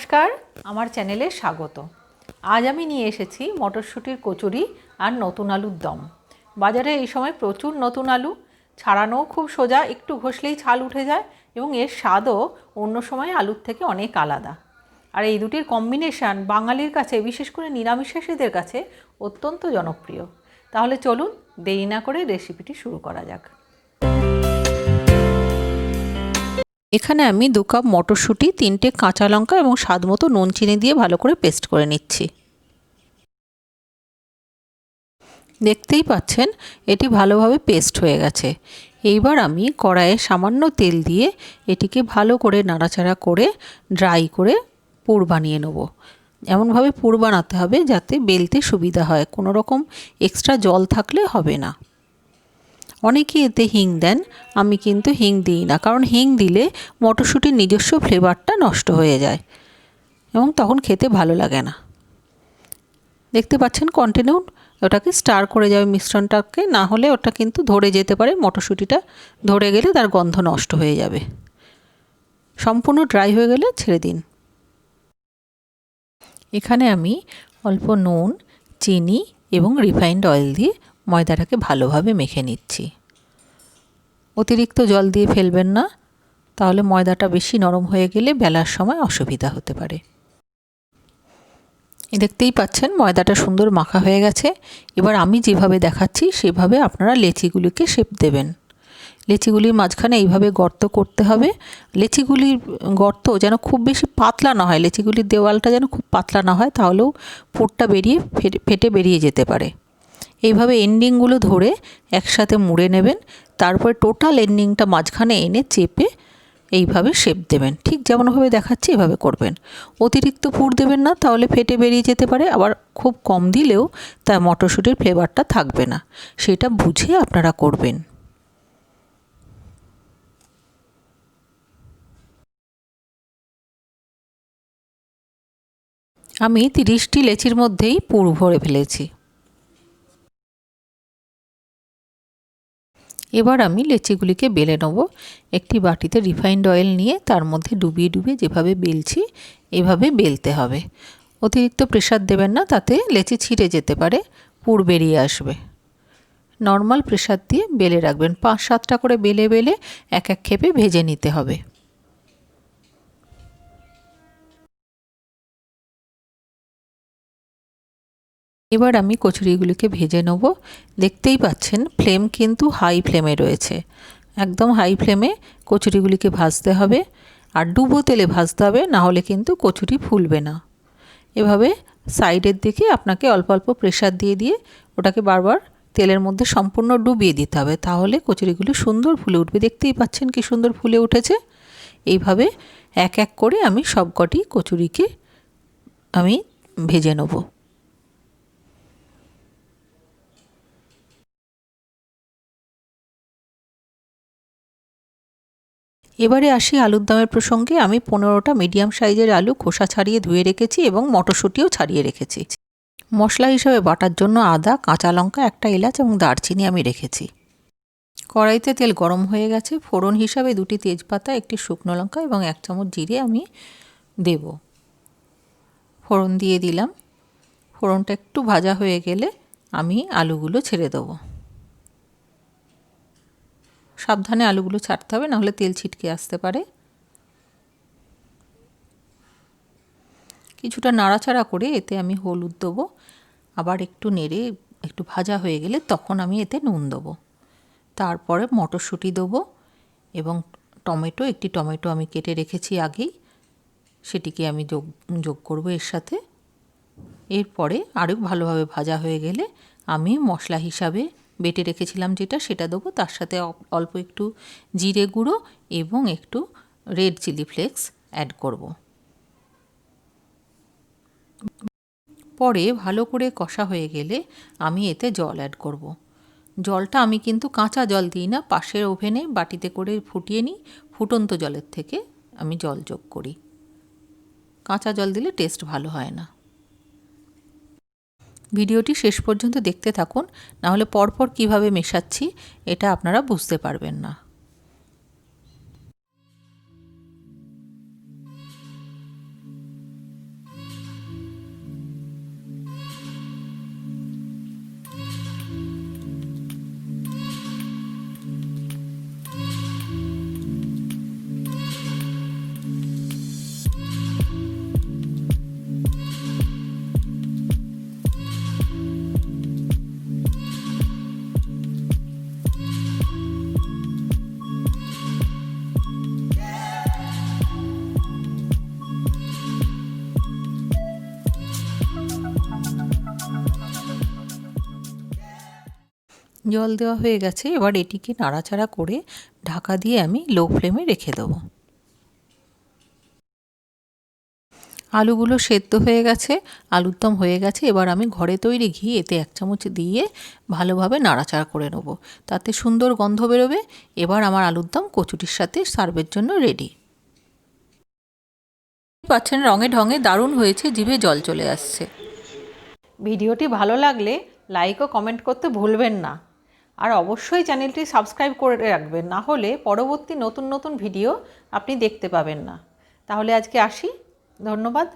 নমস্কার, আমার চ্যানেলে স্বাগত। আজ আমি নিয়ে এসেছি মটরশুঁটির কচুরি আর নতুন আলুর দম। বাজারে এই সময় প্রচুর নতুন আলু, ছাড়ানোও খুব সোজা, একটু ঘষলেই ছাল উঠে যায় এবং এর স্বাদও অন্য সময় আলুর থেকে অনেক আলাদা। আর এই দুটির কম্বিনেশান বাঙালির কাছে, বিশেষ করে নিরামিষাশীদের কাছে অত্যন্ত জনপ্রিয়। তাহলে চলুন দেরি না করে রেসিপিটি শুরু করা যাক। এখানে আমি 2 কাপ মটরশুঁটি, 3টে কাঁচা লঙ্কা এবং স্বাদ মতো নুন চিনি দিয়ে ভালো করে পেস্ট করে নিচ্ছি। দেখতেই পাচ্ছেন এটি ভালোভাবে পেস্ট হয়ে গেছে। এইবার আমি কড়াইয়ে সামান্য তেল দিয়ে এটিকে ভালো করে নাড়াচাড়া করে ড্রাই করে পুর বানিয়ে নেব। এমনভাবে পুর বানাতে হবে যাতে বেলতে সুবিধা হয়, কোনো রকম এক্সট্রা জল থাকলে হবে না। অনেকে এতে হিং দেন, আমি কিন্তু হিং দিই না, কারণ হিং দিলে মটরশুঁটির নিজস্ব ফ্লেভারটা নষ্ট হয়ে যায় এবং তখন খেতে ভালো লাগে না। দেখতে পাচ্ছেন কন্টিনিউ ওটাকে স্টার করে যাবে মিশ্রণটাকে, না হলে ওটা কিন্তু ধরে যেতে পারে, মটরশুঁটিটা ধরে গেলে তার গন্ধ নষ্ট হয়ে যাবে। সম্পূর্ণ ড্রাই হয়ে গেলে ছেড়ে দিন। এখানে আমি অল্প নুন, চিনি এবং রিফাইন্ড অয়েল দিয়ে ময়দাটাকে ভালোভাবে মেখে নিচ্ছি। অতিরিক্ত জল দিয়ে ফেলবেন না, তাহলে ময়দাটা বেশি নরম হয়ে গেলে বেলার সময় অসুবিধা হতে পারে। দেখতেই পাচ্ছেন ময়দাটা সুন্দর মাখা হয়ে গেছে। এবার আমি যেভাবে দেখাচ্ছি সেভাবে আপনারা লেচিগুলিকে শেপ দেবেন। লেচিগুলির মাঝখানে এইভাবে গর্ত করতে হবে। লেচিগুলির গর্ত যেন খুব বেশি পাতলা না হয়, লেচিগুলির দেওয়ালটা যেন খুব পাতলা না হয়, তাহলেও পুরটা ফেটে বেরিয়ে যেতে পারে। এইভাবে এন্ডিংগুলো ধরে একসাথে মুড়ে নেবেন, তারপরে টোটাল এন্ডিংটা মাঝখানে এনে চেপে এইভাবে শেপ দেবেন। ঠিক যেমনভাবে দেখাচ্ছি এভাবে করবেন। অতিরিক্ত পুর দেবেন না, তাহলে ফেটে বেরিয়ে যেতে পারে। আবার খুব কম দিলেও তার মটরশুঁটির ফ্লেভারটা থাকবে না, সেটা বুঝে আপনারা করবেন। আমি 30টি লেচির মধ্যেই পুর ভরে ফেলেছি। এবার আমি লেচিগুলিকে বেলে নেব। একটি বাটিতে রিফাইন্ড অয়েল নিয়ে তার মধ্যে ডুবিয়ে ডুবিয়ে যেভাবে বেলছি এভাবে বেলতে হবে। অতিরিক্ত প্রেসার দেবেন না, তাতে লেচি ছিঁড়ে যেতে পারে, পুর বেরিয়ে আসবে। নর্মাল প্রেসার দিয়ে বেলে রাখবেন। 5-7টা করে বেলে বেলে এক এক খেপে ভেজে নিতে হবে। এবার আমি কচুরিগুলিকে ভেজে নেব। দেখতেই পাচ্ছেন ফ্লেম কিন্তু হাই ফ্লেমে রয়েছে। একদম হাই ফ্লেমে কচুরিগুলিকে ভাজতে হবে, আর ডুবো তেলে ভাজতে হবে, না হলে কিন্তু কচুরি ফুলবে না। এভাবে সাইডের দিকে আপনাকে অল্প অল্প প্রেসার দিয়ে দিয়ে ওটাকে বারবার তেলের মধ্যে সম্পূর্ণ ডুবিয়ে দিতে হবে, তাহলে কচুরিগুলি সুন্দর ফুলে উঠবে। দেখতেই পাচ্ছেন কি সুন্দর ফুলে উঠেছে। এইভাবে এক এক করে আমি সবকটি কচুরিকে আমি ভেজে নেব। এবারে আসি আলুর দমের প্রসঙ্গে। আমি 15টা মিডিয়াম সাইজের আলু খোসা ছাড়িয়ে ধুয়ে রেখেছি এবং মটরশুঁটিও ছাড়িয়ে রেখেছি। মশলা হিসাবে বাটার জন্য আদা, কাঁচা লঙ্কা, একটা এলাচ এবং দারচিনি আমি রেখেছি। কড়াইতে তেল গরম হয়ে গেছে। ফোড়ন হিসাবে 2টি তেজপাতা, একটি শুকনো লঙ্কা এবং 1 চামচ জিরে আমি দেব। ফোড়ন দিয়ে দিলাম। ফোড়নটা একটু ভাজা হয়ে গেলে আমি আলুগুলো ছেড়ে দেবো। সাবধানে আলুগুলো ছাড়তে হবে, নাহলে তেল ছিটকে আসতে পারে। কিছুটা নাড়াচাড়া করে এতে আমি হলুদ দেবো। আবার একটু নেড়ে একটু ভাজা হয়ে গেলে তখন আমি এতে নুন দেবো। তারপরে মটরশুঁটি দেবো এবং একটি টমেটো আমি কেটে রেখেছি আগেই, সেটিকে আমি যোগ করব এর সাথে। এরপরে আরও ভালোভাবে ভাজা হয়ে গেলে আমি মশলা হিসাবে বেটে রেখেছিলাম সেটা দেবো। তার সাথে অল্প একটু জিরে গুঁড়ো এবং একটু রেড চিলি ফ্লেক্স অ্যাড করব। পরে ভালো করে কষা হয়ে গেলে আমি এতে জল অ্যাড করব। জলটা আমি কিন্তু কাঁচা জল দিই না, পাশের ওভেনে বাটিতে করে ফুটিয়ে নিই। ফুটন্ত জলের থেকে আমি জল যোগ করি। কাঁচা জল দিলে টেস্ট ভালো হয় না। ভিডিওটি শেষ পর্যন্ত দেখতে থাকুন, নাহলে পরপর কিভাবে মেশাচ্ছি এটা আপনারা বুঝতে পারবেন না। জল দেওয়া হয়ে গেছে, এবার এটিকে নাড়াচাড়া করে ঢাকা দিয়ে আমি লো ফ্লেমে রেখে দেবো। আলুগুলো সেদ্ধ হয়ে গেছে, আলুর দম হয়ে গেছে। এবার আমি ঘরে তৈরি ঘি এতে 1 চামচ দিয়ে ভালোভাবে নাড়াচাড়া করে নেব, তাতে সুন্দর গন্ধ বেরোবে। এবার আমার আলুর দম কচুরির সাথে সার্ভের জন্য রেডি। পাচ্ছেন রঙে ঢঙে দারুণ হয়েছে, জিভে জল চলে আসছে। ভিডিওটি ভালো লাগলে লাইক ও কমেন্ট করতে ভুলবেন না, আর অবশ্যই চ্যানেলটি সাবস্ক্রাইব করে রাখবেন, না হলে পরবর্তী নতুন নতুন ভিডিও আপনি দেখতে পাবেন না। তাহলে আজকে আসি, ধন্যবাদ।